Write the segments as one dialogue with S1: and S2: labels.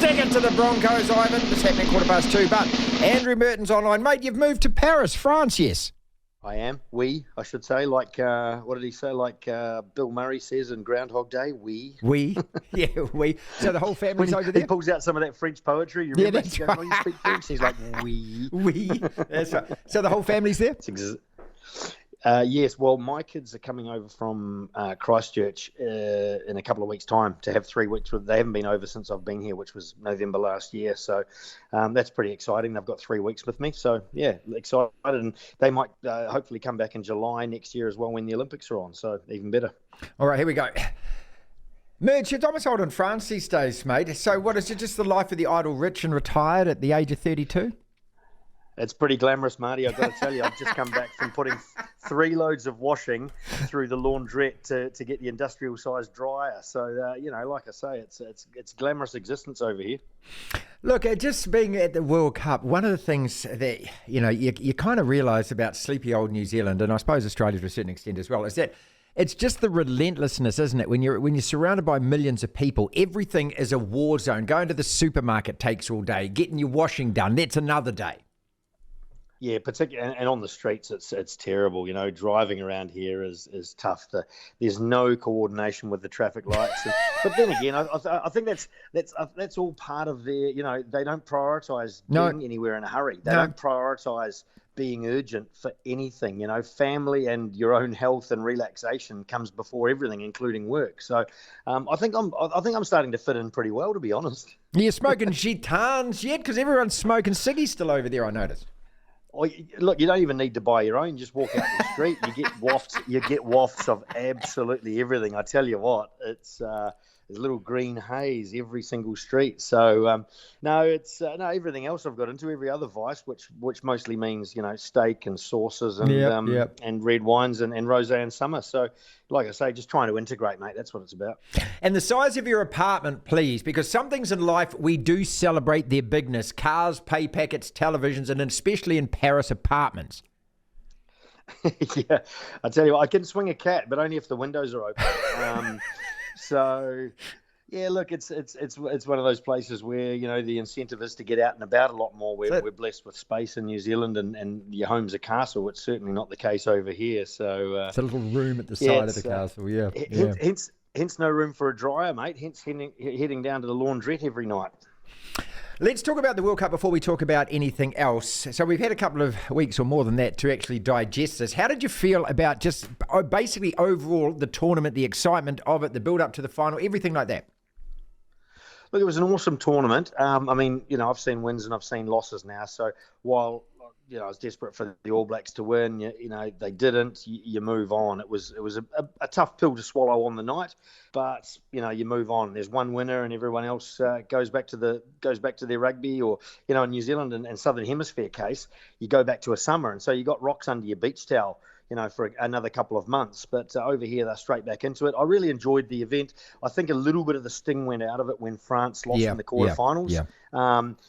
S1: Dig into the Broncos, Ivan. It's happening 2:15. But Andrew Mehrtens online. Mate, you've moved to Paris, France, yes?
S2: I am. I should say. Like, what did he say? Like Bill Murray says in Groundhog Day, we.
S1: Yeah, we. So the whole family's over there?
S2: He pulls out some of that French poetry. You remember?
S1: Yeah, that's right.
S2: You speak French? He's like, we.
S1: We. That's right. So the whole family's there?
S2: Yes, well, my kids are coming over from Christchurch in a couple of weeks' time to have 3 weeks. They haven't been over since I've been here, which was November last year. So that's pretty exciting. They've got 3 weeks with me. So, yeah, excited. And they might hopefully come back in July next year as well when the Olympics are on. So even better.
S1: All right, here we go. Merge, you're domiciled in France these days, mate. So what, is it just the life of the idle rich and retired at the age of 32?
S2: It's pretty glamorous, Marty. I've got to tell you, I've just come back from putting 3 loads of washing through the laundrette to get the industrial-sized dryer. So, like I say, it's glamorous existence over here.
S1: Look, just being at the World Cup, one of the things that, you kind of realise about sleepy old New Zealand, and I suppose Australia to a certain extent as well, is that it's just the relentlessness, isn't it? When you're surrounded by millions of people, everything is a war zone. Going to the supermarket takes all day. Getting your washing done, that's another day.
S2: Yeah, particularly, and on the streets, it's terrible. Driving around here is tough. There's no coordination with the traffic lights. But then again, I think that's all part of their. They don't prioritise getting anywhere in a hurry. They don't prioritise being urgent for anything. Family and your own health and relaxation comes before everything, including work. So, I think I'm starting to fit in pretty well, to be honest.
S1: You're smoking gitans yet? Because everyone's smoking ciggies still over there, I noticed.
S2: Look, you don't even need to buy your own. Just walk out the street. You get wafts of absolutely everything. I tell you what, it's there's little green haze every single street. So no, everything else I've got into, every other vice, which mostly means steak and sauces and and red wines and rosé in summer. So, like I say, just trying to integrate, mate. That's what it's about.
S1: And the size of your apartment, please, because some things in life we do celebrate their bigness: cars, pay packets, televisions, and especially in Paris, apartments.
S2: Yeah, I tell you what, I can swing a cat, but only if the windows are open. So, yeah, look, it's one of those places where the incentive is to get out and about a lot more. We're blessed with space in New Zealand, and your home's a castle. It's certainly not the case over here. So
S1: it's a little room at the side of the castle. Yeah.
S2: Hence no room for a dryer, mate. Hence heading down to the laundrette every night.
S1: Let's talk about the World Cup before we talk about anything else. So we've had a couple of weeks or more than that to actually digest this. How did you feel about just basically overall the tournament, the excitement of it, the build-up to the final, everything like that?
S2: Look, it was an awesome tournament. I've seen wins and I've seen losses now. So while I was desperate for the All Blacks to win, they didn't. You move on. It was a tough pill to swallow on the night, but you move on. There's one winner, and everyone else goes back to their rugby, or in New Zealand and Southern Hemisphere case, you go back to a summer, and so you got rocks under your beach towel. For another couple of months. But over here, they're straight back into it. I really enjoyed the event. I think a little bit of the sting went out of it when France lost in the quarterfinals.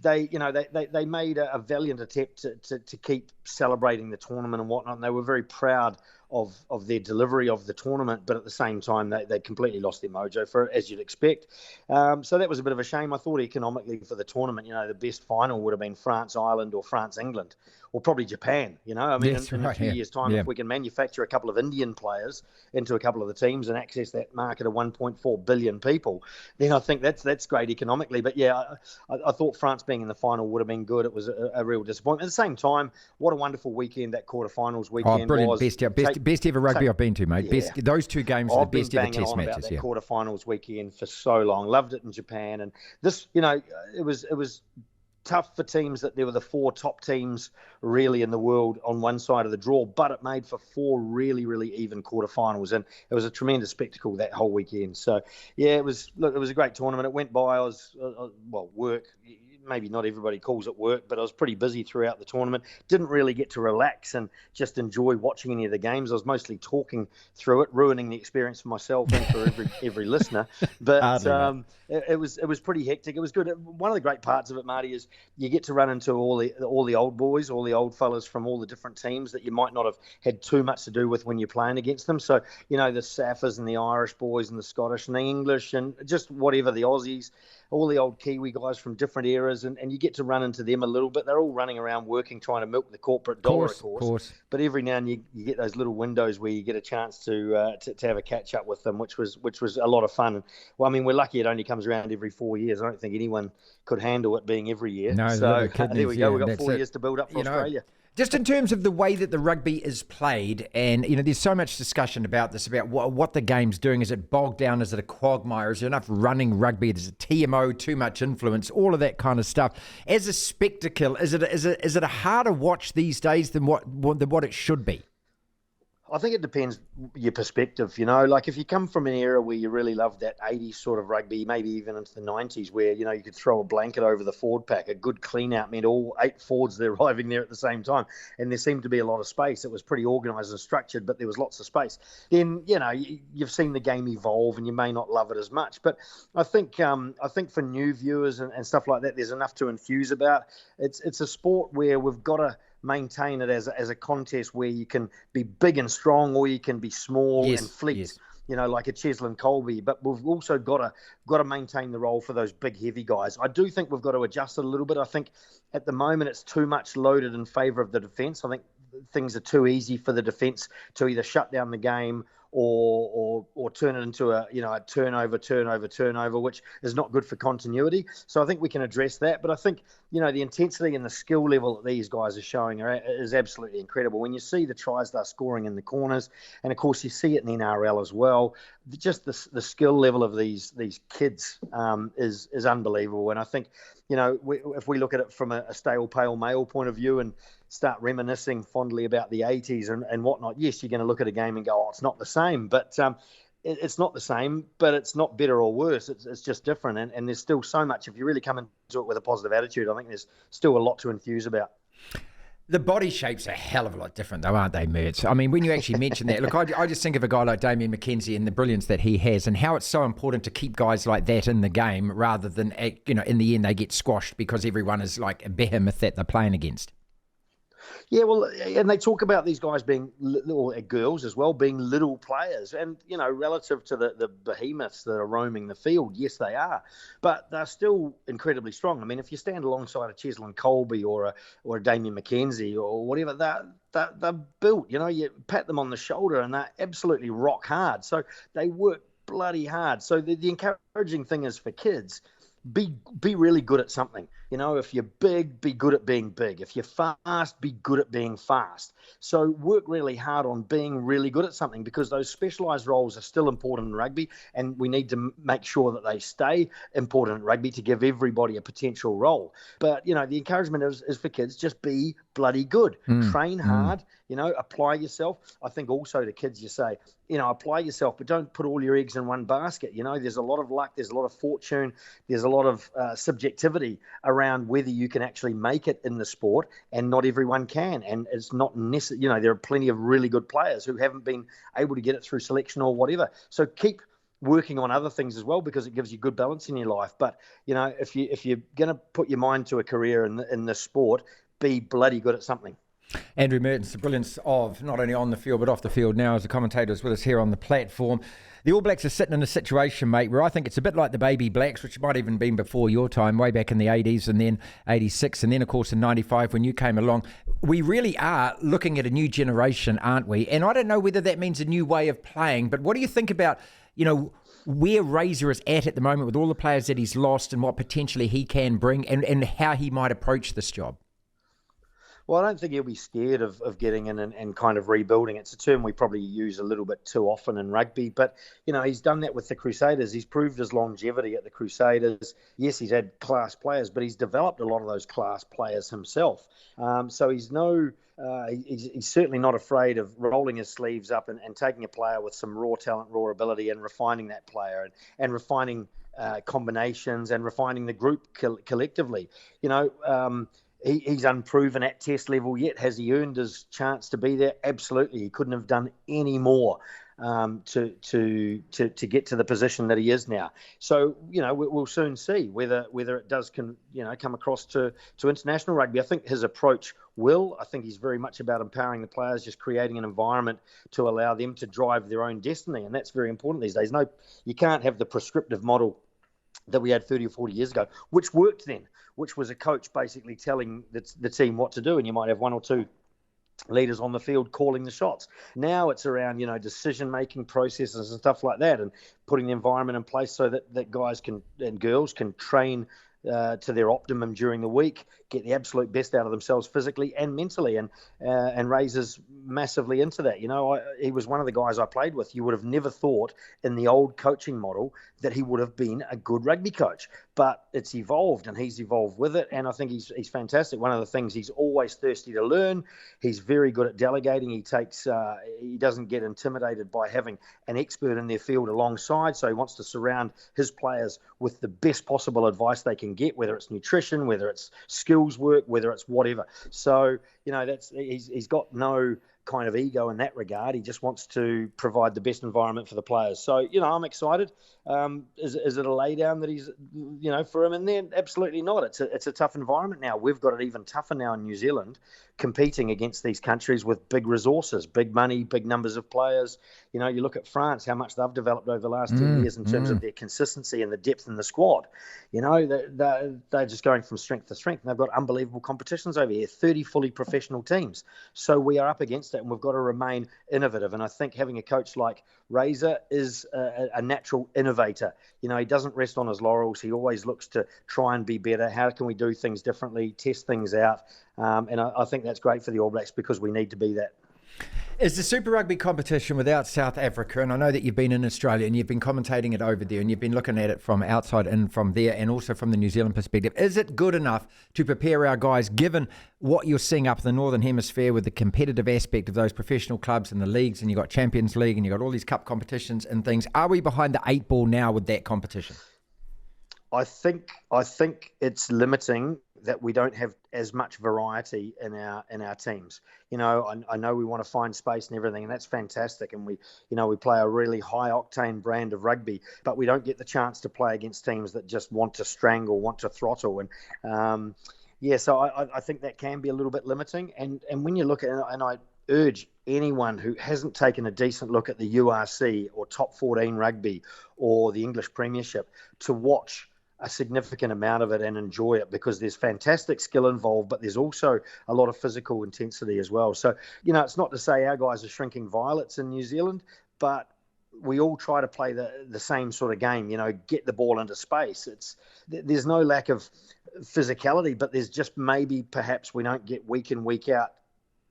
S2: They made a valiant attempt to keep celebrating the tournament and whatnot, and they were very proud of their delivery of the tournament, but at the same time, they completely lost their mojo for it, as you'd expect. So that was a bit of a shame. I thought economically for the tournament, the best final would have been France-Ireland or France-England, or probably Japan. In a few years' time, if we can manufacture a couple of Indian players into a couple of the teams and access that market of 1.4 billion people, then I think that's great economically. But yeah, I thought France being in the final would have been good. It was a real disappointment. At the same time, what a wonderful weekend that quarterfinals weekend was.
S1: Best ever rugby I've been to, mate. Yeah. Those 2 games are the best ever test matches.
S2: That quarterfinals weekend for so long. Loved it in Japan, and this, it was tough for teams that there were the 4 top teams really in the world on one side of the draw, but it made for 4 really, really even quarterfinals, and it was a tremendous spectacle that whole weekend. So yeah, it was a great tournament. It went by. I was work. Maybe not everybody calls it work, but I was pretty busy throughout the tournament. Didn't really get to relax and just enjoy watching any of the games. I was mostly talking through it, ruining the experience for myself and for every listener. But it was pretty hectic. It was good. One of the great parts of it, Marty, is you get to run into all the old boys, all the old fellas from all the different teams that you might not have had too much to do with when you're playing against them. So, the Saffers and the Irish boys and the Scottish and the English and just whatever, the Aussies. all the old Kiwi guys from different eras, and you get to run into them a little bit. They're all running around working, trying to milk the corporate dollar, of course. But every now and then you get those little windows where you get a chance to have a catch up with them, which was a lot of fun. Well, I mean, we're lucky it only comes around every 4 years. I don't think anyone could handle it being every year.
S1: No,
S2: so there we go. We've got 4 years to build up for Australia.
S1: Just in terms of the way that the rugby is played, and there's so much discussion about this, about what the game's doing. Is it bogged down? Is it a quagmire? Is there enough running rugby? Is it TMO, too much influence? All of that kind of stuff. As a spectacle, is it a harder watch these days than what it should be?
S2: I think it depends your perspective, like if you come from an era where you really loved that 80s sort of rugby, maybe even into the 90s where, you could throw a blanket over the forward pack, a good clean out meant all 8 forwards are arriving there at the same time. And there seemed to be a lot of space. It was pretty organised and structured, but there was lots of space. Then, you've seen the game evolve and you may not love it as much. But I think for new viewers and stuff like that, there's enough to enthuse about. It's a sport where we've got to maintain it as a contest where you can be big and strong, or you can be small and fleet, like a Cheslin Colby. But we've also got to maintain the role for those big, heavy guys. I do think we've got to adjust it a little bit. I think at the moment it's too much loaded in favour of the defence. I think things are too easy for the defence to either shut down the game or turn it into a turnover, which is not good for continuity. So I think we can address that. But I think, the intensity and the skill level that these guys are showing is absolutely incredible. When you see the tries they're scoring in the corners, and of course you see it in the NRL as well, just the skill level of these kids is unbelievable. And I think, if we look at it from a stale pale male point of view and start reminiscing fondly about the 80s and whatnot, yes, you're going to look at a game and go, oh, it's not the same. But it's not the same, but it's not better or worse. It's just different. And there's still so much. If you really come into it with a positive attitude, I think there's still a lot to enthuse about.
S1: The body shapes are a hell of a lot different, though, aren't they, Mertz? I mean, when you actually mention that, look, I just think of a guy like Damien McKenzie and the brilliance that he has, and how it's so important to keep guys like that in the game rather than, in the end they get squashed because everyone is like a behemoth that they're playing against.
S2: Yeah, well, and they talk about these guys being, or girls as well, being little players. And, relative to the behemoths that are roaming the field, yes, they are. But they're still incredibly strong. I mean, if you stand alongside a Cheslin Colby or a Damien McKenzie or whatever, they're built. You pat them on the shoulder and they're absolutely rock hard. So they work bloody hard. So the encouraging thing is for kids, be really good at something. If you're big, be good at being big. If you're fast, be good at being fast. So work really hard on being really good at something, because those specialised roles are still important in rugby, and we need to make sure that they stay important in rugby to give everybody a potential role. But, the encouragement is for kids, just be bloody good. Train hard, apply yourself. I think also to kids you say, apply yourself, but don't put all your eggs in one basket. There's a lot of luck, there's a lot of fortune, there's a lot of subjectivity around whether you can actually make it in the sport, and not everyone can. And it's not necessary. There are plenty of really good players who haven't been able to get it through selection or whatever. So keep working on other things as well, because it gives you good balance in your life. But, if you're going to put your mind to a career in the sport, be bloody good at something.
S1: Andrew Mehrtens, the brilliance of not only on the field but off the field now as a commentator, is with us here on the platform. The All Blacks are sitting in a situation, mate, where I think it's a bit like the Baby Blacks, which might even been before your time, way back in the 80s and then 86 and then, of course, in 95 when you came along. We really are looking at a new generation, aren't we? And I don't know whether that means a new way of playing, but what do you think about, where Razor is at the moment with all the players that he's lost and what potentially he can bring and how he might approach this job?
S2: Well, I don't think he'll be scared of getting in and kind of rebuilding. It's a term we probably use a little bit too often in rugby, but, he's done that with the Crusaders. He's proved his longevity at the Crusaders. Yes, he's had class players, but he's developed a lot of those class players himself. So he's he's certainly not afraid of rolling his sleeves up and taking a player with some raw talent, raw ability, and refining that player and refining combinations and refining the group collectively. He's unproven at test level yet. Has he earned his chance to be there? Absolutely. He couldn't have done any more to get to the position that he is now. So, we'll soon see whether it does come across to international rugby. I think his approach will. I think he's very much about empowering the players, just creating an environment to allow them to drive their own destiny. And that's very important these days. No, you can't have the prescriptive model that we had 30 or 40 years ago, which worked then, which was a coach basically telling the team what to do, and you might have one or two leaders on the field calling the shots. Now it's around, decision-making processes and stuff like that, and putting the environment in place so that guys and girls can train to their optimum during the week, get the absolute best out of themselves physically and mentally, and Razor's massively into that. He was one of the guys I played with. You would have never thought in the old coaching model that he would have been a good rugby coach, but it's evolved and he's evolved with it, and I think he's fantastic. One of the things, he's always thirsty to learn. He's very good at delegating. He doesn't get intimidated by having an expert in their field alongside, so he wants to surround his players with the best possible advice they can get, whether it's nutrition, whether it's skills work, whether it's whatever. So he's got no kind of ego in that regard. He just wants to provide the best environment for the players. So I'm excited. Is it a lay down that he's for him in there? Absolutely not. It's a tough environment now. We've got it even tougher now in New Zealand, competing against these countries with big resources, big money, big numbers of players. You look at France, how much they've developed over the last 10 years in terms of their consistency and the depth in the squad. They're just going from strength to strength, and they've got unbelievable competitions over here, 30 fully professional teams. So we are up against it, and we've got to remain innovative. And I think having a coach like Razor is a natural innovator. He doesn't rest on his laurels. He always looks to try and be better. How can we do things differently, test things out? And I think that's great for the All Blacks, because we need to be that.
S1: Is the Super Rugby competition without South Africa, and I know that you've been in Australia and you've been commentating it over there and you've been looking at it from outside and from there and also from the New Zealand perspective, is it good enough to prepare our guys, given what you're seeing up in the Northern Hemisphere with the competitive aspect of those professional clubs and the leagues, and you've got Champions League and you've got all these cup competitions and things? Are we behind the 8 ball now with that competition?
S2: I think it's limiting that we don't have as much variety in our teams. I know we want to find space and everything, and that's fantastic. And we play a really high octane brand of rugby, but we don't get the chance to play against teams that just want to strangle, want to throttle. And so I think that can be a little bit limiting. And when you look at it, and I urge anyone who hasn't taken a decent look at the URC or Top 14 rugby or the English Premiership to watch a significant amount of it and enjoy it, because there's fantastic skill involved, but there's also a lot of physical intensity as well. So, it's not to say our guys are shrinking violets in New Zealand, but we all try to play the same sort of game, get the ball into space. There's no lack of physicality, but there's just perhaps we don't get week in, week out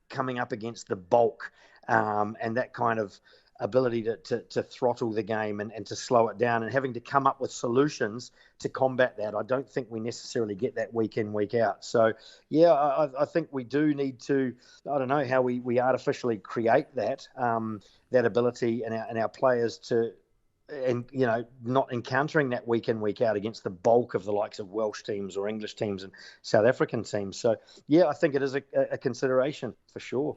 S2: coming up against the bulk and that kind of ability to throttle the game and to slow it down, and having to come up with solutions to combat that. I don't think we necessarily get that week in, week out. So, I think we do need to, I don't know how we artificially create that ability in our players to, and not encountering that week in, week out against the bulk of the likes of Welsh teams or English teams and South African teams. So I think it is a consideration for sure.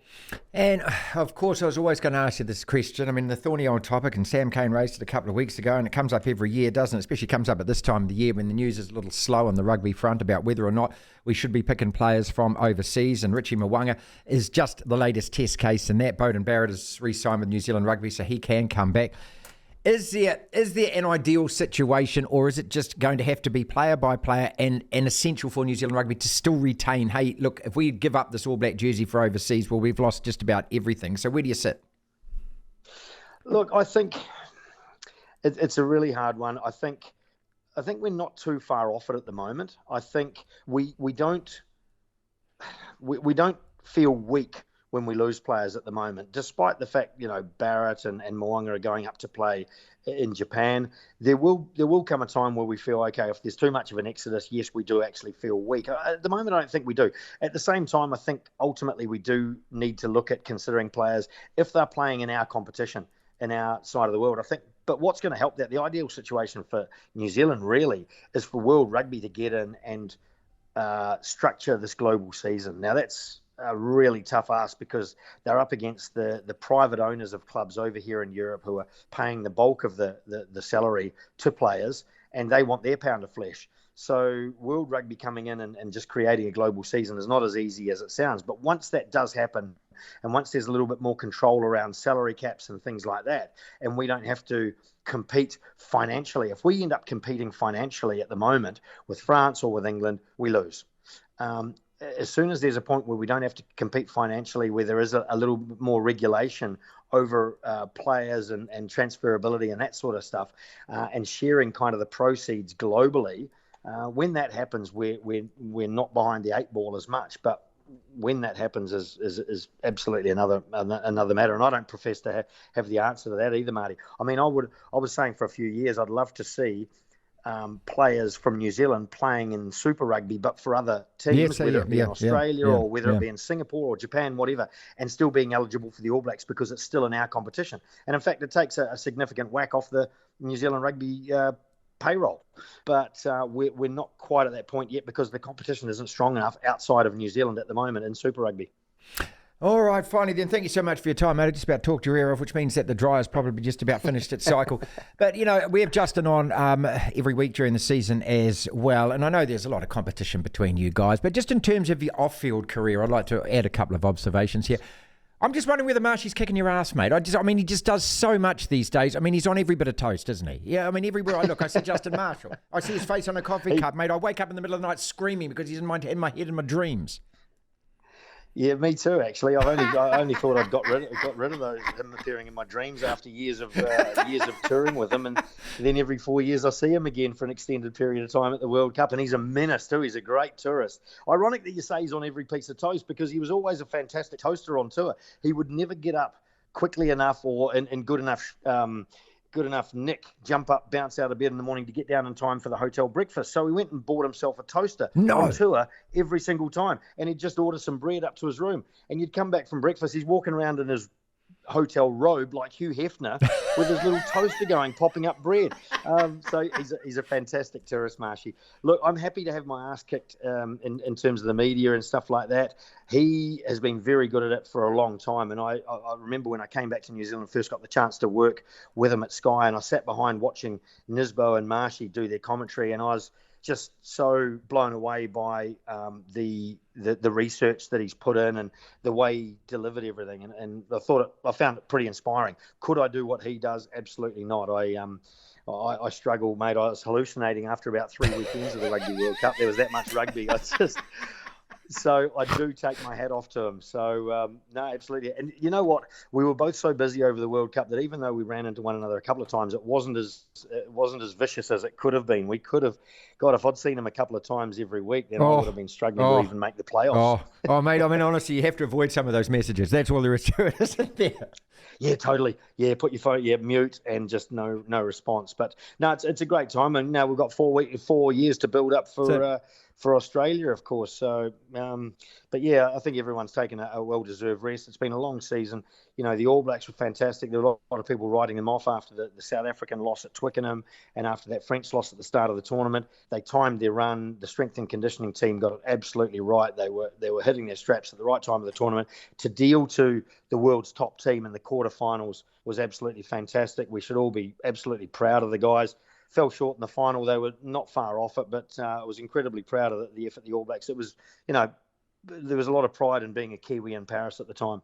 S1: And of course, I was always going to ask you this question. I mean, the thorny old topic, and Sam Cane raised it a couple of weeks ago, and it comes up every year, doesn't it? Especially comes up at this time of the year when the news is a little slow on the rugby front about whether or not we should be picking players from overseas. And Richie Mwanga is just the latest test case in that. Beauden Barrett is re-signed with New Zealand Rugby, so he can come back. Is there an ideal situation, or is it just going to have to be player by player and essential for New Zealand Rugby to still retain, hey, look, if we give up this All Black jersey for overseas, well, we've lost just about everything. So where do you sit?
S2: Look, I think it's a really hard one. I think we're not too far off it at the moment. I think we don't feel weak when we lose players at the moment, despite the fact, Barrett and Mwanga are going up to play in Japan. There will come a time where we feel, okay, if there's too much of an exodus, yes, we do actually feel weak. At the moment, I don't think we do. At the same time, I think ultimately we do need to look at considering players if they're playing in our competition, in our side of the world. I think, but what's going to help that, the ideal situation for New Zealand really is for World Rugby to get in and structure this global season. Now, that's a really tough ask, because they're up against the private owners of clubs over here in Europe who are paying the bulk of the salary to players, and they want their pound of flesh. So World Rugby coming in and just creating a global season is not as easy as it sounds. But once that does happen, and once there's a little bit more control around salary caps and things like that, and we don't have to compete financially, if we end up competing financially at the moment with France or with England, we lose. As soon as there's a point where we don't have to compete financially, where there is a little bit more regulation over players and transferability and that sort of stuff, and sharing kind of the proceeds globally, when that happens, we're not behind the eight ball as much. But when that happens is absolutely another matter, and I don't profess to have the answer to that either, Marty. I mean, I was saying for a few years I'd love to see players from New Zealand playing in Super Rugby, but for other teams, whether it be in Australia or whether it be in Singapore or Japan, whatever, and still being eligible for the All Blacks because it's still in our competition. And in fact, it takes a significant whack off the New Zealand Rugby payroll. But we're not quite at that point yet because the competition isn't strong enough outside of New Zealand at the moment in Super Rugby.
S1: All right, finally then, thank you so much for your time, mate. I just about talked your ear off, which means that the dryer's probably just about finished its cycle. But, we have Justin on every week during the season as well. And I know there's a lot of competition between you guys. But just in terms of your off-field career, I'd like to add a couple of observations here. I'm just wondering whether Marshy's kicking your ass, mate. He just does so much these days. I mean, he's on every bit of toast, isn't he? Yeah, I mean, everywhere I look, I see Justin Marshall. I see his face on a coffee cup, mate. I wake up in the middle of the night screaming because he's in my head in my dreams.
S2: Yeah, me too. Actually, I only thought I'd got rid of those, him appearing in my dreams after years of touring with him, and then every 4 years I see him again for an extended period of time at the World Cup, and he's a menace too. He's a great tourist. Ironic that you say he's on every piece of toast because he was always a fantastic toaster on tour. He would never get up quickly enough or in good enough nick, jump up, bounce out of bed in the morning to get down in time for the hotel breakfast. So he went and bought himself a toaster on tour every single time. And he'd just order some bread up to his room. And you'd come back from breakfast, he's walking around in his hotel robe like Hugh Hefner with his little toaster going, popping up bread. So he's a fantastic tourist, Marshy. Look, I'm happy to have my ass kicked in terms of the media and stuff like that. He has been very good at it for a long time. And I remember when I came back to New Zealand, first got the chance to work with him at Sky, and I sat behind watching Nisbo and Marshy do their commentary, and I was just so blown away by the research that he's put in and the way he delivered everything. And I found it pretty inspiring. Could I do what he does? Absolutely not. I struggle, mate. I was hallucinating after about 3 weekends of the Rugby World Cup. There was that much rugby. So I do take my hat off to him. So, no, absolutely. And you know what? We were both so busy over the World Cup that even though we ran into one another a couple of times, it wasn't as vicious as it could have been. We could have, God, if I'd seen him a couple of times every week, then I would have been struggling to even make the playoffs.
S1: Mate, I mean, honestly, you have to avoid some of those messages. That's all there is to it, isn't there?
S2: Yeah, totally. Yeah, put your phone, mute, and just no response. But no, it's a great time, and now we've got 4 years to build up for Australia, of course. So, but yeah, I think everyone's taken a well-deserved rest. It's been a long season. The All Blacks were fantastic. There were a lot of people writing them off after the South African loss at Twickenham and after that French loss at the start of the tournament. They timed their run. The strength and conditioning team got it absolutely right. They were hitting their straps at the right time of the tournament. To deal to the world's top team in the quarterfinals was absolutely fantastic. We should all be absolutely proud of the guys. Fell short in the final. They were not far off it, but I was incredibly proud of the effort of the All Blacks. It was, there was a lot of pride in being a Kiwi in Paris at the time.